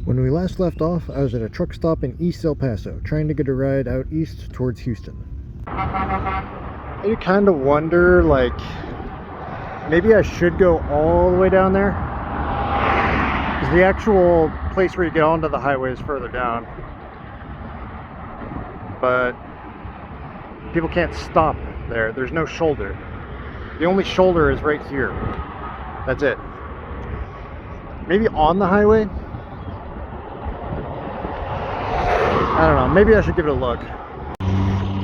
When we last left off, I was at a truck stop in East El Paso, trying to get a ride out east towards Houston. I kind of wonder, like, maybe I should go all the way down there? Because the actual place where you get onto the highway is further down. But people can't stop there. There's no shoulder. The only shoulder is right here. That's it. Maybe on the highway? I don't know. Maybe I should give it a look.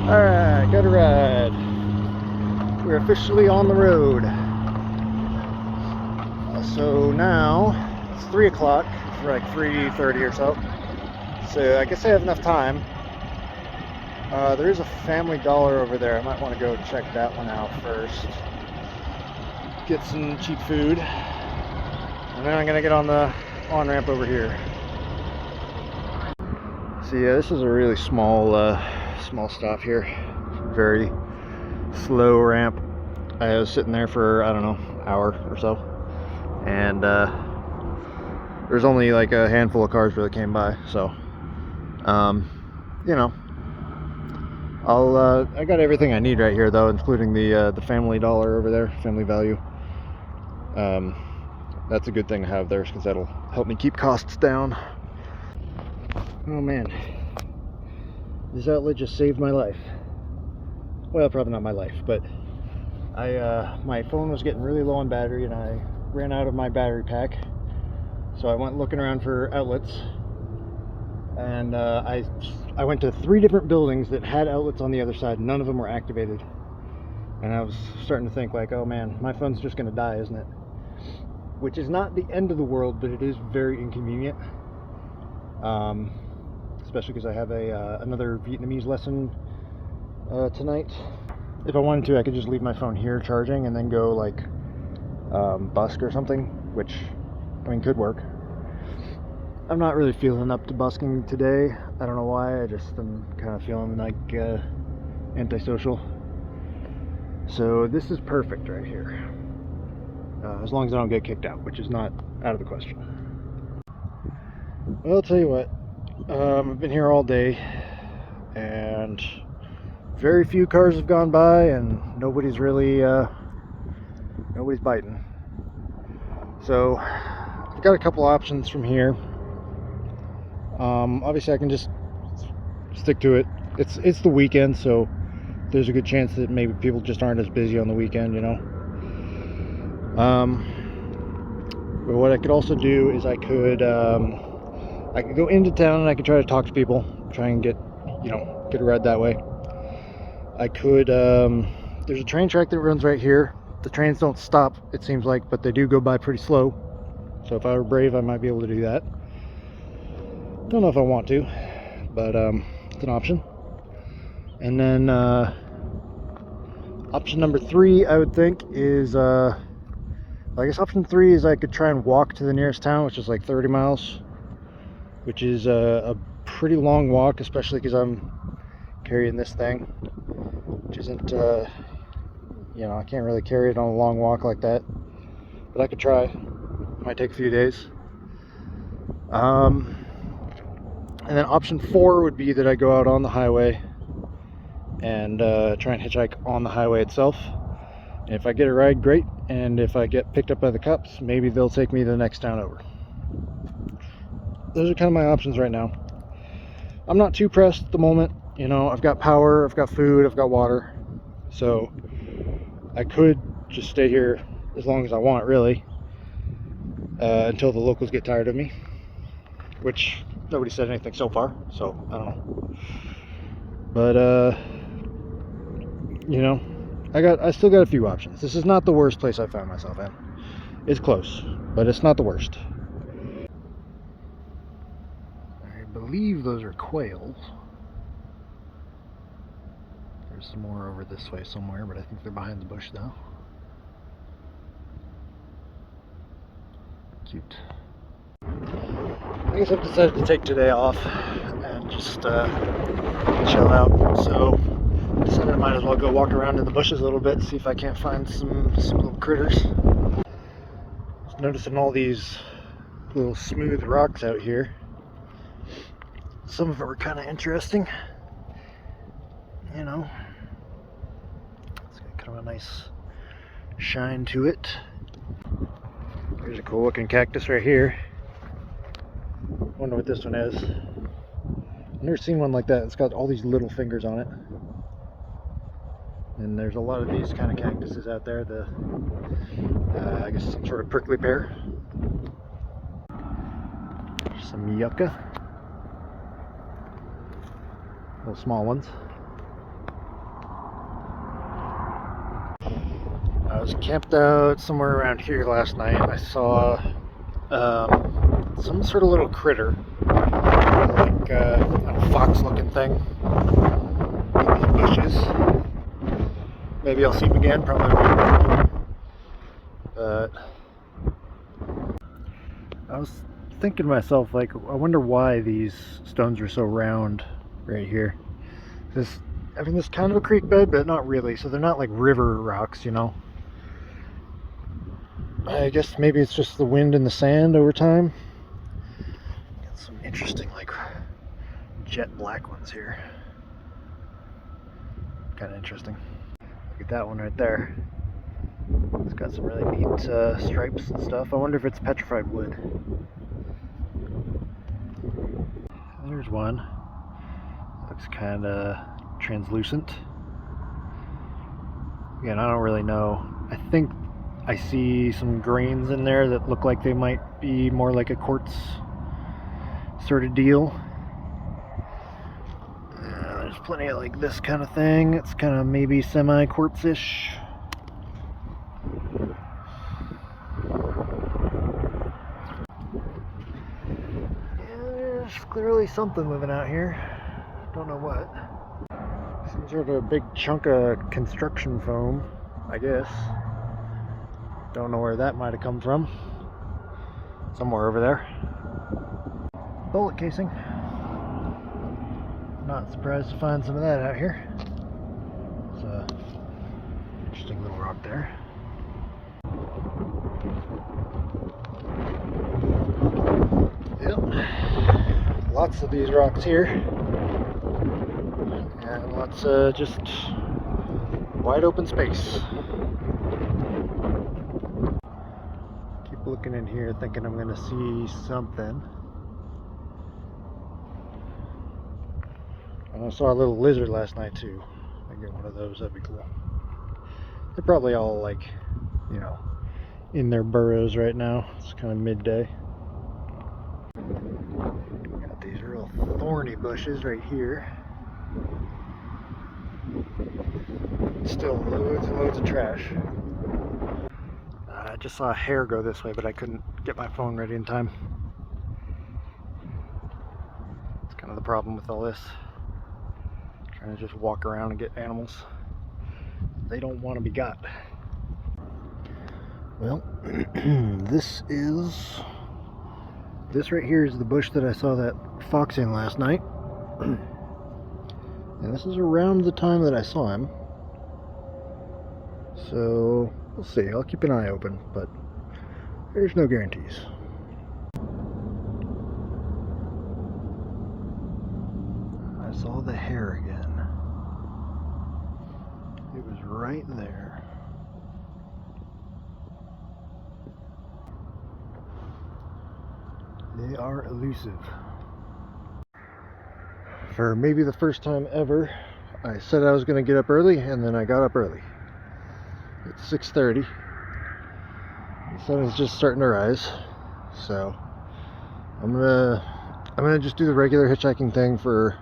Alright, got a ride. We're officially on the road. So now it's 3 o'clock, for like 3:30 or so. So I guess I have enough time. There is a Family Dollar over there. I might want to go check that one out first. Get some cheap food. And then I'm going to get on the on-ramp over here. So yeah, this is a really small stop here. Very slow ramp. I was sitting there for, I don't know, an hour or so. And there's only like a handful of cars that came by. So, you know, I got everything I need right here though, including the Family Dollar over there, Family Value. That's a good thing to have there because that'll help me keep costs down. Oh man, this outlet just saved my life. Well, probably not my life, but my phone was getting really low on battery and I ran out of my battery pack. So I went looking around for outlets, and I went to 3 different buildings that had outlets on the other side. None of them were activated, and I was starting to think like, oh man, my phone's just gonna die, isn't it? Which is not the end of the world, but it is very inconvenient. Especially because I have another Vietnamese lesson tonight. If I wanted to, I could just leave my phone here charging and then go like busk or something, which I mean could work. I'm not really feeling up to busking today. I don't know why. I just am kind of feeling like antisocial. So this is perfect right here. As long as I don't get kicked out, which is not out of the question. Well, I'll tell you what. I've been here all day, and very few cars have gone by, and nobody's really nobody's biting. So I've got a couple options from here. Obviously I can just stick to it. It's the weekend, so there's a good chance that maybe people just aren't as busy on the weekend, you know. But what I could also do is I could go into town and I could try to talk to people, try and get a ride that way. I could, there's a train track that runs right here. The trains don't stop, it seems like, but they do go by pretty slow. So if I were brave, I might be able to do that. Don't know if I want to, but it's an option. And then option number 3, I would think, is I guess option 3 is I could try and walk to the nearest town, which is like 30 miles, which is a pretty long walk, especially because I'm carrying this thing, which isn't, you know, I can't really carry it on a long walk like that, but I could try. Might take a few days. And then option 4 would be that I go out on the highway and try and hitchhike on the highway itself. And if I get a ride, great. And if I get picked up by the cops, maybe they'll take me to the next town over. Those are kind of my options right now. I'm not too pressed at the moment. You know, I've got power, I've got food, I've got water. So I could just stay here as long as I want, really, until the locals get tired of me, which nobody said anything so far, so I don't know. But you know, I still got a few options. This is not the worst place I found myself in. It's close, but it's not the worst. I believe those are quails. There's some more over this way somewhere, but I think they're behind the bush now. Cute. I guess I've decided to take today off and just chill out. So I decided I might as well go walk around in the bushes a little bit, see if I can't find some little critters. Just noticing all these little smooth rocks out here. some of it were kind of interesting. You know, it's got kind of a nice shine to it. Here's a cool looking cactus right here. Wonder what this one is. I've never seen one like that. It's got all these little fingers on it. And there's a lot of these kind of cactuses out there. The I guess some sort of prickly pear. Some yucca. Little small ones. I was camped out somewhere around here last night. I saw some sort of little critter, like a fox-looking thing in these bushes. Maybe I'll see him again, probably won't. But I was thinking to myself, like, I wonder why these stones are so round right here. I mean, this is kind of a creek bed, but not really. So they're not like river rocks, you know. I guess maybe it's just the wind and the sand over time. Got some interesting, like, jet black ones here. Kind of interesting. Look at that one right there. It's got some really neat stripes and stuff. I wonder if it's petrified wood. There's one. Looks kind of translucent. Again, I don't really know. I think I see some grains in there that look like they might be more like a quartz sort of deal. There's plenty of like this kind of thing. It's kind of maybe semi-quartz-ish. Yeah, there's clearly something living out here. Don't know what. Some sort of a big chunk of construction foam, I guess. Don't know where that might have come from. Somewhere over there. Bullet casing. Not surprised to find some of that out here. It's a interesting little rock there. Yep. Lots of these rocks here. And lots of just wide open space. Looking in here thinking I'm gonna see something. I saw a little lizard last night too. I get one of those, that'd be cool. They're probably all like, you know, in their burrows right now. It's kind of midday. Got these real thorny bushes right here. Still loads and loads of trash. I just saw a hare go this way, but I couldn't get my phone ready in time. It's kind of the problem with all this. Trying to just walk around and get animals. They don't want to be got. Well, this right here is the bush that I saw that fox in last night. And this is around the time that I saw him. So we'll see. I'll keep an eye open, but there's no guarantees. I saw the hare again. It was right there. They are elusive. For maybe the first time ever, I said I was going to get up early, and then I got up early. It's 6:30. The sun is just starting to rise, so I'm gonna just do the regular hitchhiking thing for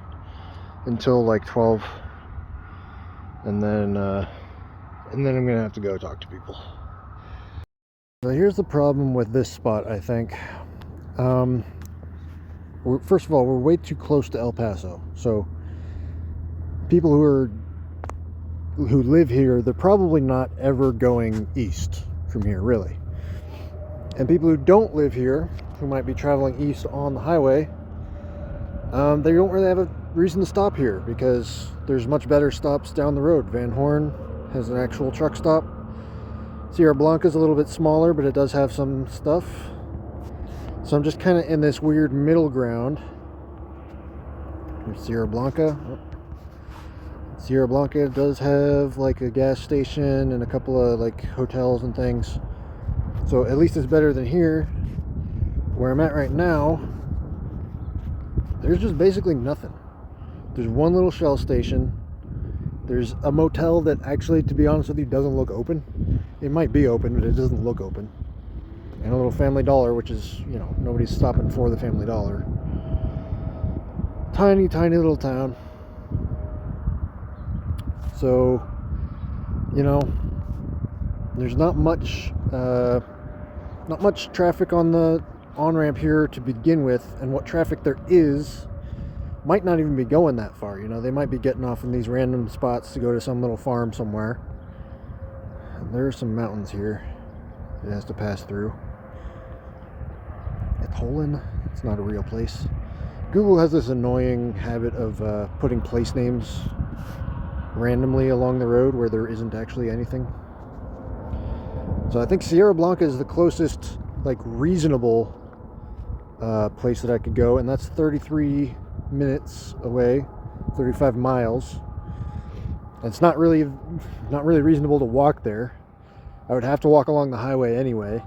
until like 12, and then I'm gonna have to go talk to people. So here's the problem with this spot, I think. First of all, we're way too close to El Paso, so people who live here, they're probably not ever going east from here, really. And people who don't live here, who might be traveling east on the highway, they don't really have a reason to stop here because there's much better stops down the road. Van Horn has an actual truck stop. Sierra Blanca is a little bit smaller, but it does have some stuff. So I'm just kind of in this weird middle ground There's Sierra Blanca. Sierra Blanca does have like a gas station and a couple of like hotels and things. So at least it's better than here. Where I'm at right now, there's just basically nothing. There's one little Shell station. There's a motel that actually, to be honest with you, doesn't look open. It might be open, but it doesn't look open. And a little Family Dollar, which is, you know, nobody's stopping for the Family Dollar. Tiny, tiny little town. So, you know, there's not much traffic on the on-ramp here to begin with, and what traffic there is might not even be going that far. You know, they might be getting off in these random spots to go to some little farm somewhere. And there are some mountains here it has to pass through. Etholin, it's not a real place. Google has this annoying habit of putting place names randomly along the road where there isn't actually anything. So I think Sierra Blanca is the closest like reasonable place that I could go, and that's 33 minutes away, 35 miles. It's not really reasonable to walk there. I would have to walk along the highway anyway,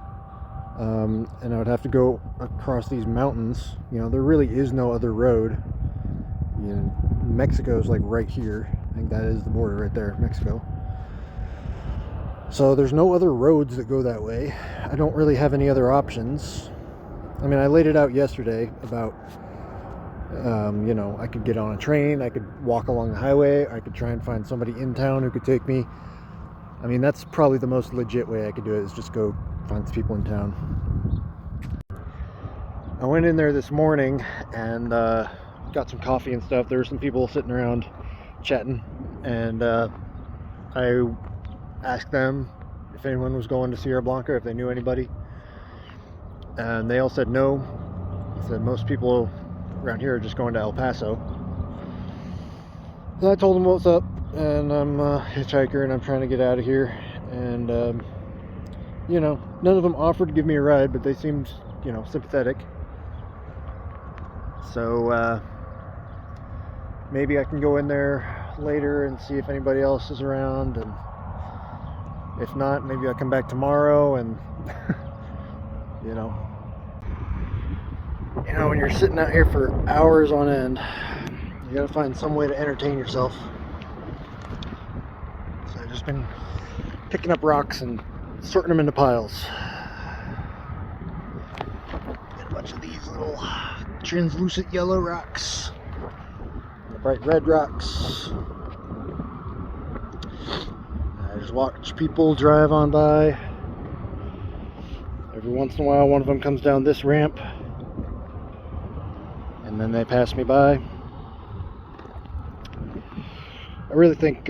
and I would have to go across these mountains. You know, there really is no other road. You know, Mexico's like right here. I think that is the border right there, Mexico. So there's no other roads that go that way. I don't really have any other options. I mean, I laid it out yesterday about you know, I could get on a train, I could walk along the highway, I could try and find somebody in town who could take me. I mean, that's probably the most legit way I could do it, is just go find some people in town. I went in there this morning and got some coffee and stuff. There were some people sitting around chatting, and I asked them if anyone was going to Sierra Blanca, if they knew anybody, and they all said no. They said most people around here are just going to El Paso. So I told them what's up, and I'm a hitchhiker and I'm trying to get out of here, and you know, none of them offered to give me a ride, but they seemed, you know, sympathetic. So maybe I can go in there later and see if anybody else is around, and if not, maybe I'll come back tomorrow. And you know, when you're sitting out here for hours on end, you gotta find some way to entertain yourself. So I've just been picking up rocks and sorting them into piles. Got a bunch of these little translucent yellow rocks, bright red rocks. I just watch people drive on by. Every once in a while, one of them comes down this ramp, and then they pass me by. I really think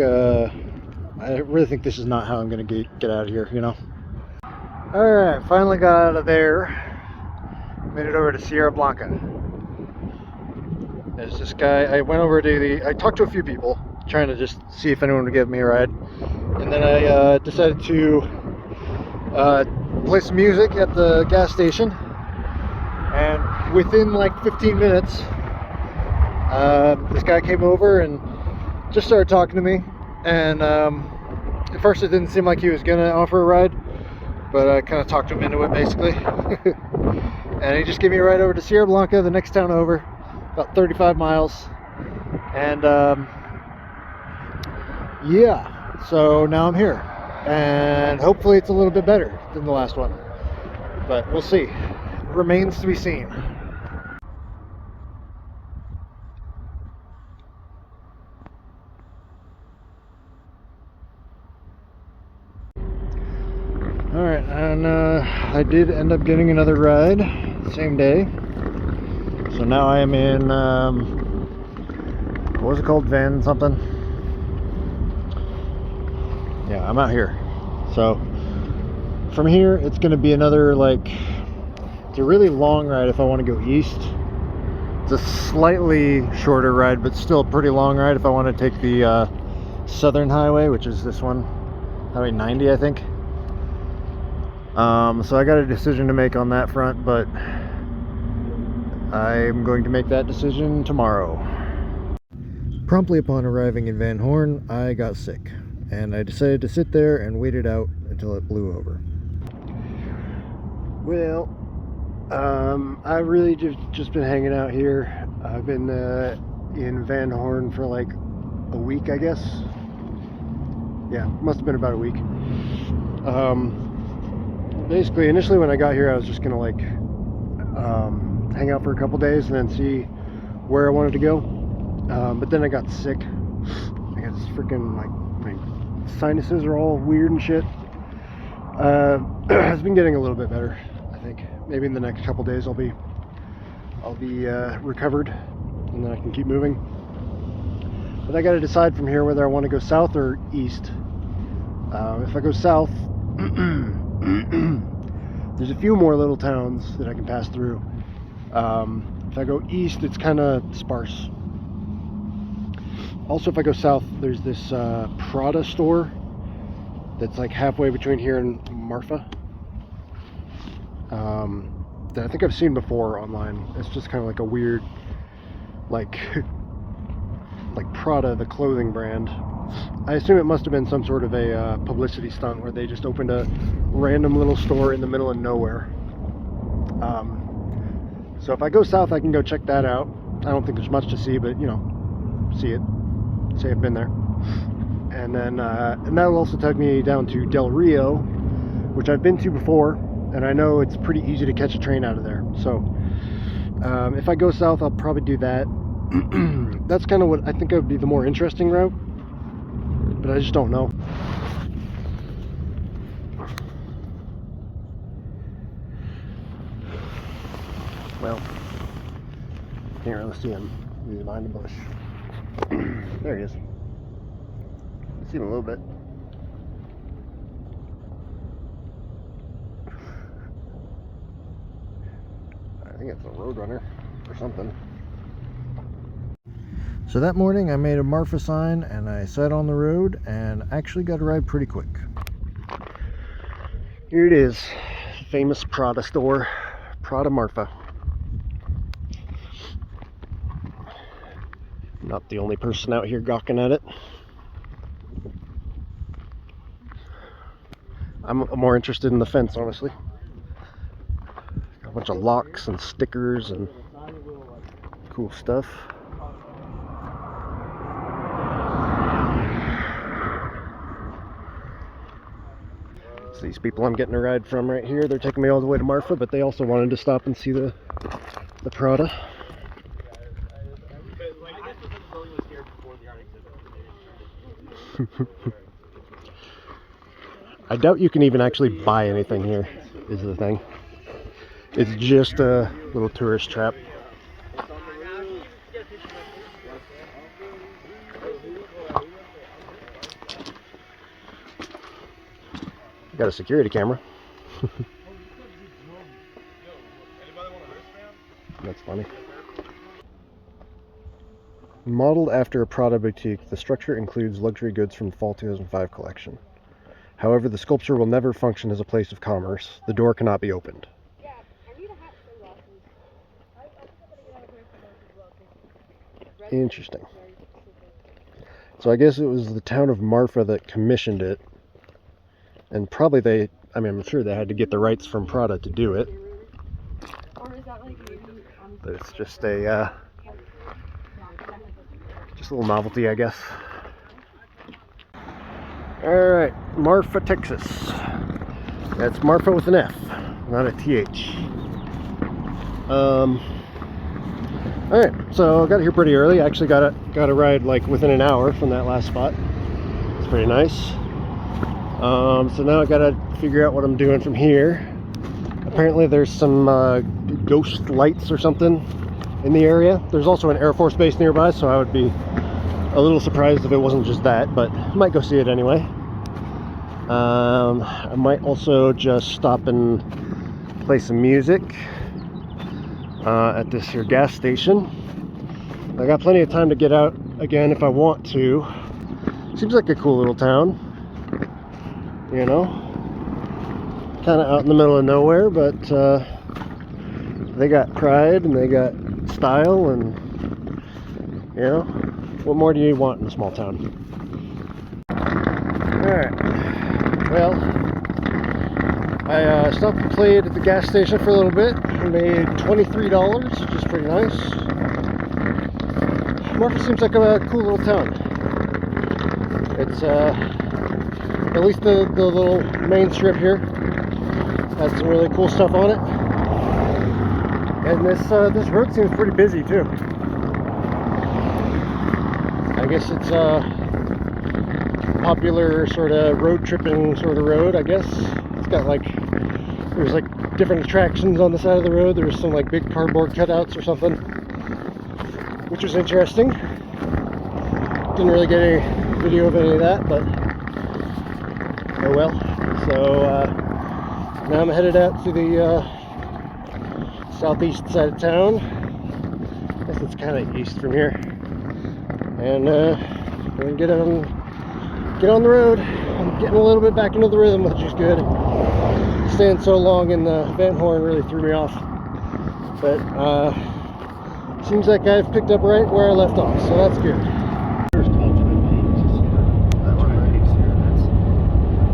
this is not how I'm gonna get out of here, you know. All right, finally got out of there. Made it over to Sierra Blanca. There's this guy. I went over to I talked to a few people, trying to just see if anyone would give me a ride, and then I decided to play some music at the gas station. And within like 15 minutes, this guy came over and just started talking to me. And at first it didn't seem like he was gonna offer a ride, but I kind of talked him into it, basically. And he just gave me a ride over to Sierra Blanca, the next town over, about 35 miles. And yeah, so now I'm here, and hopefully it's a little bit better than the last one, but we'll see. Remains to be seen. Alright, and I did end up getting another ride same day. So now I am in what was it called? Van something? Yeah, I'm out here. So from here it's gonna be another, like, it's a really long ride if I want to go east. It's a slightly shorter ride, but still a pretty long ride if I want to take the Southern Highway, which is this one, Highway 90, I think. So I got a decision to make on that front, but I'm going to make that decision tomorrow. Promptly upon arriving in Van Horn, I got sick, and I decided to sit there and wait it out until it blew over. Well, I've really just been hanging out here. I've been in Van Horn for like a week, I guess. Yeah, must have been about a week. Basically, initially when I got here, I was just gonna like hang out for a couple days and then see where I wanted to go. But then I got sick. I got this freaking, like, my sinuses are all weird and shit. It's been getting a little bit better, I think. Maybe in the next couple days I'll be recovered, and then I can keep moving. But I got to decide from here whether I want to go south or east. If I go south, there's a few more little towns that I can pass through. If I go east, it's kind of sparse. Also, if I go south, there's this Prada store that's like halfway between here and Marfa. That I think I've seen before online. It's just kind of like a weird, like Prada, the clothing brand. I assume it must have been some sort of a publicity stunt where they just opened a random little store in the middle of nowhere. So if I go south, I can go check that out. I don't think there's much to see, but you know, see it. Say I've been there. And then and that'll also take me down to Del Rio, which I've been to before, and I know it's pretty easy to catch a train out of there. So if I go south, I'll probably do that. That's kind of what I think would be the more interesting route, but I just don't know. Well, can't really see him. He's behind the bush. There he is. See him a little bit. I think it's a roadrunner or something. So that morning I made a Marfa sign and I sat on the road and actually got a ride pretty quick. Here it is. Famous Prada store. Prada Marfa. Not the only person out here gawking at it. I'm more interested in the fence, honestly. Got a bunch of locks and stickers and cool stuff. So these people I'm getting a ride from right here, they're taking me all the way to Marfa, but they also wanted to stop and see the Prada. I doubt you can even actually buy anything here, is the thing. It's just a little tourist trap. Got a security camera. That's funny. Modeled after a Prada boutique, the structure includes luxury goods from the Fall 2005 collection. However, the sculpture will never function as a place of commerce. The door cannot be opened. Interesting. So I guess it was the town of Marfa that commissioned it. And probably I'm sure they had to get the rights from Prada to do it. But it's just a little novelty, I guess. Alright, Marfa, Texas. That's Marfa with an F, not a TH. Alright, so I got here pretty early. I actually got a ride like within an hour from that last spot. It's pretty nice. So now I gotta figure out what I'm doing from here. Apparently there's some ghost lights or something in the area. There's also an Air Force base nearby, so I would be a little surprised if it wasn't just that, but I might go see it anyway. I might also just stop and play some music at this here gas station. I got plenty of time to get out again if I want to. Seems like a cool little town, you know, kind of out in the middle of nowhere, but they got pride and they got style, and you know, What more do you want in a small town? Alright. Well, I stopped and played at the gas station for a little bit. I made $23, which is pretty nice. Marfa seems like a cool little town. It's at least the little main strip here has some really cool stuff on it. And this road seems pretty busy too. I guess it's a popular sort of road tripping sort of road, I guess. It's got like, there's like different attractions on the side of the road. There's some like big cardboard cutouts or something, which was interesting. Didn't really get any video of any of that, but oh well. So now I'm headed out to the southeast side of town. I guess it's kind of east from here. And going to get on the road. I'm getting a little bit back into the rhythm, which is good. Staying so long in the Van Horn really threw me off. But seems like I've picked up right where I left off, so that's good. A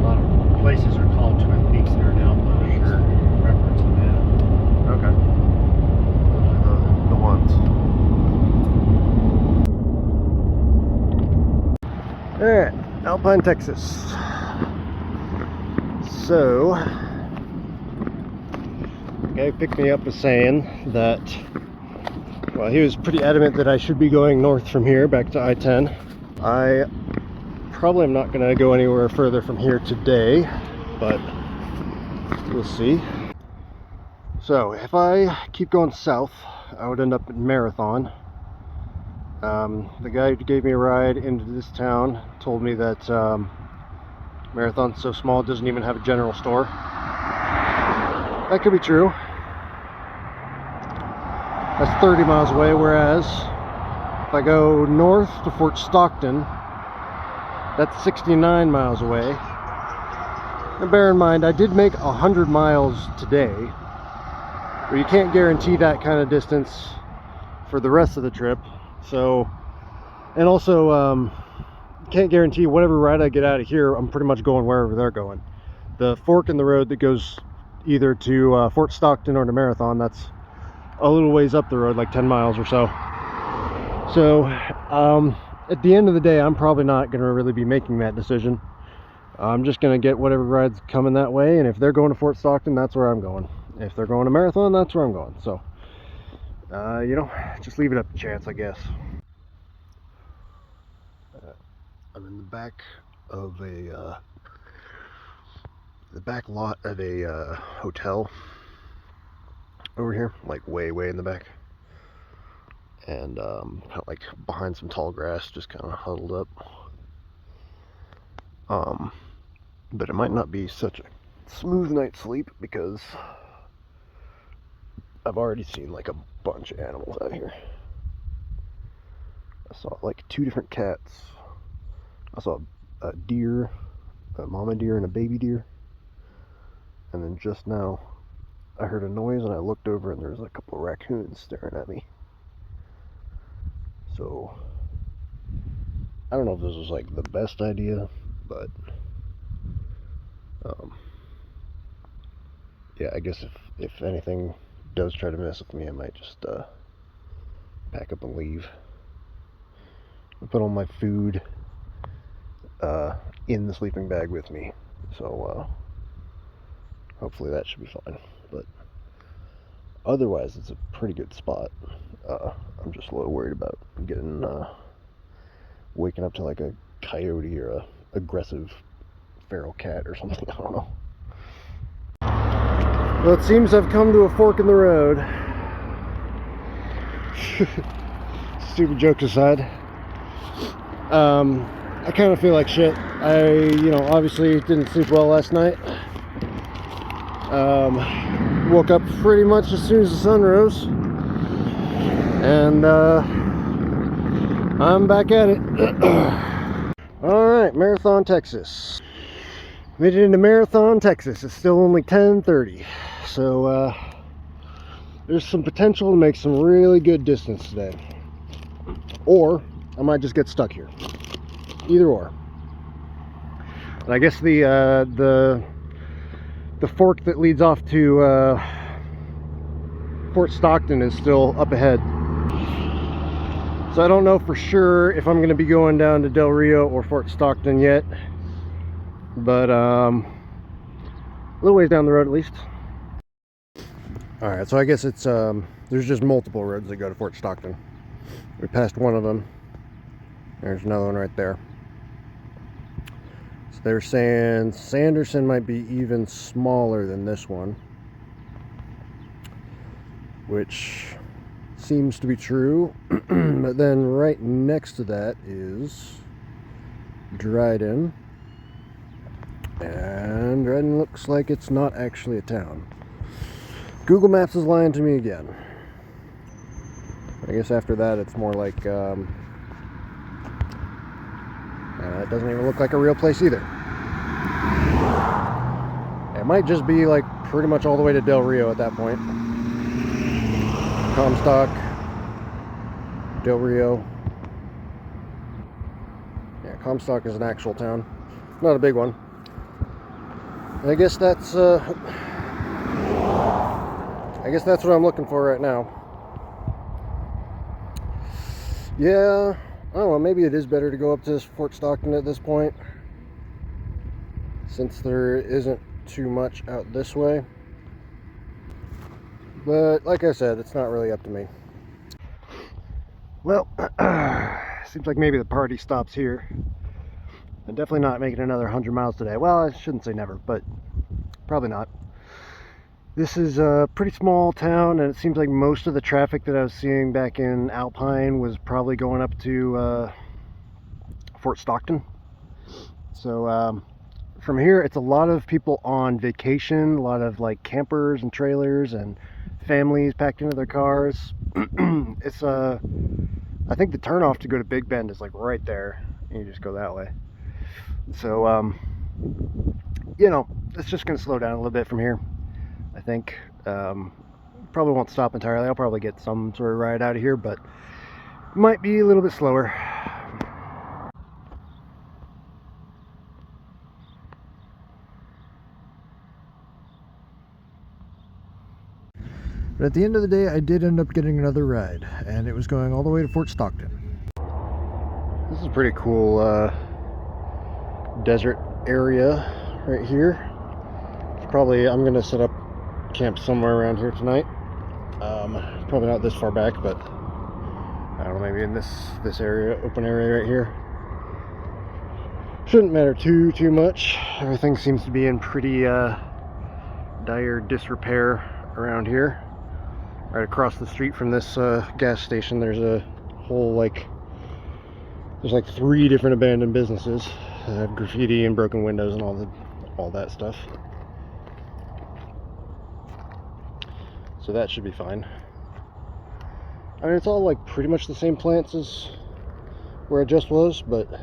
lot of places are called Twin Peaks there now, but I'm sure referencing that. Okay. The ones. Alright, Alpine, Texas. So, the guy who picked me up was saying that, well, he was pretty adamant that I should be going north from here back to I-10. I probably am not going to go anywhere further from here today, but we'll see. So, if I keep going south, I would end up in Marathon. The guy who gave me a ride into this town told me that Marathon's so small it doesn't even have a general store. That could be true. That's 30 miles away, whereas if I go north to Fort Stockton, that's 69 miles away. And bear in mind, I did make 100 miles today, but you can't guarantee that kind of distance for the rest of the trip. So, and also can't guarantee whatever ride I get out of here, I'm pretty much going wherever they're going. The fork in the road that goes either to Fort Stockton or to Marathon, that's a little ways up the road, like 10 miles or so. So at the end of the day, I'm probably not going to really be making that decision. I'm just going to get whatever ride's coming that way, and if they're going to Fort Stockton, that's where I'm going. If they're going to Marathon, that's where I'm going. So you know, just leave it up to chance, I guess. I'm in the back of the back lot of a hotel over here, like way in the back, and kind of like behind some tall grass, just kind of huddled up. But it might not be such a smooth night's sleep because I've already seen like a bunch of animals out here. I saw like 2 different cats. I saw a deer, a mama deer and a baby deer. And then just now I heard a noise and I looked over and there's a couple of raccoons staring at me. So I don't know if this was like the best idea, but yeah, I guess if anything does try to mess with me, I might just pack up and leave. I put all my food in the sleeping bag with me, so hopefully that should be fine. But otherwise, it's a pretty good spot. I'm just a little worried about getting waking up to like a coyote or a aggressive feral cat or something. I don't know. Well, it seems I've come to a fork in the road. Stupid jokes aside, I kind of feel like shit. I obviously didn't sleep well last night. Woke up pretty much as soon as the sun rose, and I'm back at it. Alright, Marathon, Texas. Made it into Marathon, Texas. It's still only 10:30, so there's some potential to make some really good distance today. Or I might just get stuck here. Either or. And I guess the fork that leads off to Fort Stockton is still up ahead. So I don't know for sure if I'm going to be going down to Del Rio or Fort Stockton yet, but a little ways down the road at least. All right, so I guess it's there's just multiple roads that go to Fort Stockton. We passed one of them. There's another one right there. So they're saying Sanderson might be even smaller than this one, which seems to be true. But then right next to that is Dryden, and Dryden looks like it's not actually a town. Google Maps is lying to me again. I guess after that it's more like it doesn't even look like a real place either. It might just be like pretty much all the way to Del Rio at that point. Comstock, Del Rio. Yeah, Comstock is an actual town, not a big one. I guess that's what I'm looking for right now. Yeah, I don't know, maybe it is better to go up to this Fort Stockton at this point, since there isn't too much out this way. But like I said, it's not really up to me. Well, seems like maybe the party stops here. I'm definitely not making another 100 miles today. Well, I shouldn't say never, but probably not. This is a pretty small town, and it seems like most of the traffic that I was seeing back in Alpine was probably going up to Fort Stockton. So from here, it's a lot of people on vacation, a lot of like campers and trailers and families packed into their cars. It's I think the turnoff to go to Big Bend is like right there, and you just go that way. So you know, it's just going to slow down a little bit from here, I think. Probably won't stop entirely. I'll probably get some sort of ride out of here, but might be a little bit slower. But at the end of the day, I did end up getting another ride, and it was going all the way to Fort Stockton. This is a pretty cool desert area right here. Probably I'm gonna set up camp somewhere around here tonight. Probably not this far back, but I don't know, maybe in this area, open area right here. Shouldn't matter too much. Everything seems to be in pretty dire disrepair around here. Right across the street from this gas station, there's a whole there's like 3 different abandoned businesses that have graffiti and broken windows and all that stuff. So that should be fine. I mean, it's all like pretty much the same plants as where I just was, but I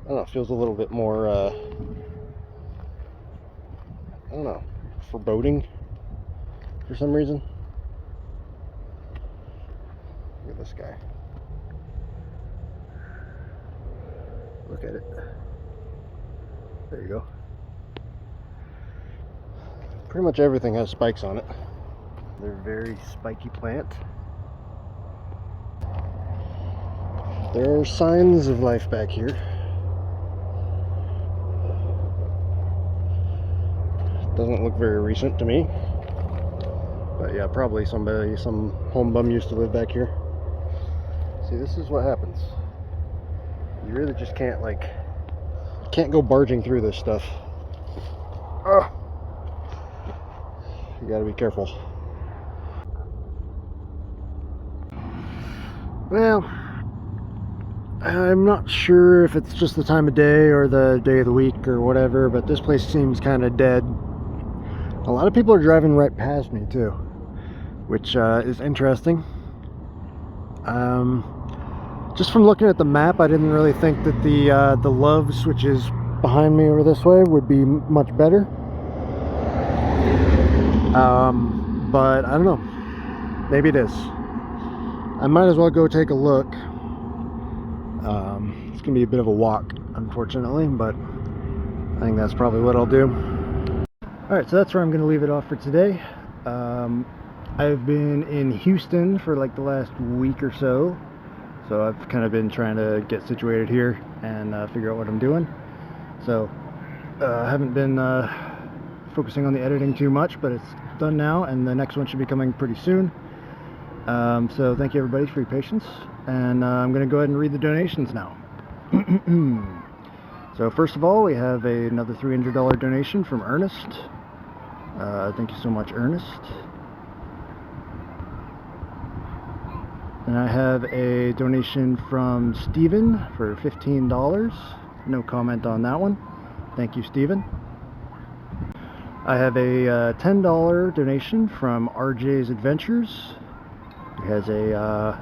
don't know, it feels a little bit more I don't know, foreboding for some reason. Look at this guy. Look at it. There you go. Pretty much everything has spikes on it. They're very spiky plant. There are signs of life back here. Doesn't look very recent to me. But yeah, probably some home bum used to live back here. See, this is what happens. You really just can't can't go barging through this stuff. Oh. You gotta be careful. Well, I'm not sure if it's just the time of day or the day of the week or whatever, but this place seems kind of dead. A lot of people are driving right past me too, which is interesting. Just from looking at the map, I didn't really think that the Loves, which is behind me over this way, would be much better. But I don't know. Maybe it is. I might as well go take a look. It's gonna be a bit of a walk, unfortunately, but I think that's probably what I'll do. Alright, so that's where I'm gonna leave it off for today. I've been in Houston for like the last week or so, so I've kind of been trying to get situated here and figure out what I'm doing. So I haven't been focusing on the editing too much, but it's done now, and the next one should be coming pretty soon. So thank you everybody for your patience, and I'm going to go ahead and read the donations now. So first of all, we have another $300 donation from Ernest. Thank you so much, Ernest. And I have a donation from Steven for $15. No comment on that one. Thank you, Steven. I have a $10 donation from RJ's Adventures. He has a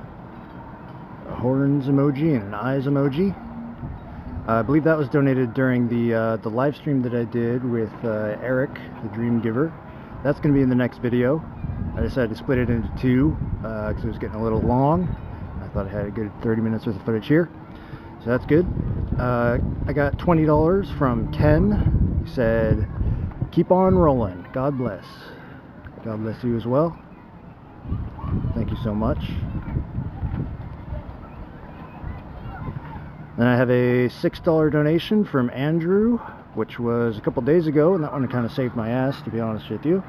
horns emoji and an eyes emoji. I believe that was donated during the live stream that I did with Eric, the Dream Giver. That's going to be in the next video. I decided to split it into two because it was getting a little long. I thought I had a good 30 minutes worth of footage here, so that's good. I got $20 from Ken. He said, "Keep on rolling. God bless." God bless you as well. Thank you so much. Then I have a $6 donation from Andrew, which was a couple days ago, and that one kind of saved my ass, to be honest with you.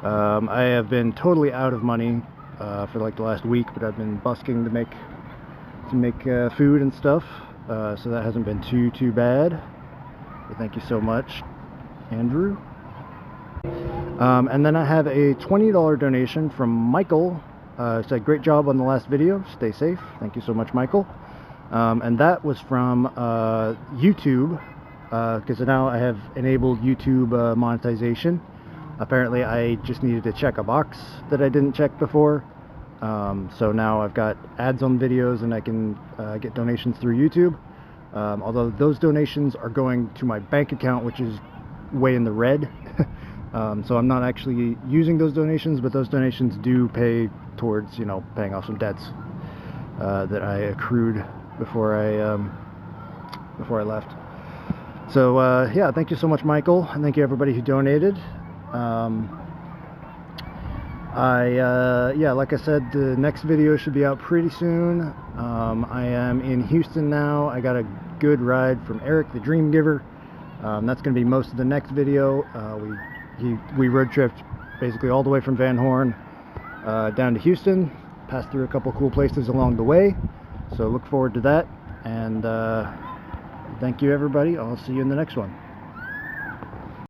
I have been totally out of money for like the last week, but I've been busking to make food and stuff, so that hasn't been too bad. But thank you so much, Andrew. And then I have a $20 donation from Michael. Said, "Great job on the last video. Stay safe." Thank you so much, Michael. And that was from YouTube, because now I have enabled YouTube monetization. Apparently I just needed to check a box that I didn't check before. So now I've got ads on videos and I can get donations through YouTube. Although those donations are going to my bank account, which is way in the red. So I'm not actually using those donations, but those donations do pay towards, you know, paying off some debts that I accrued before I left. So yeah, thank you so much, Michael, and thank you everybody who donated. Yeah, like I said, the next video should be out pretty soon. I am in Houston now. I got a good ride from Eric, the Dream Giver. That's going to be most of the next video. We road tripped basically all the way from Van Horn down to Houston. Passed through a couple cool places along the way. So look forward to that. And thank you, everybody. I'll see you in the next one.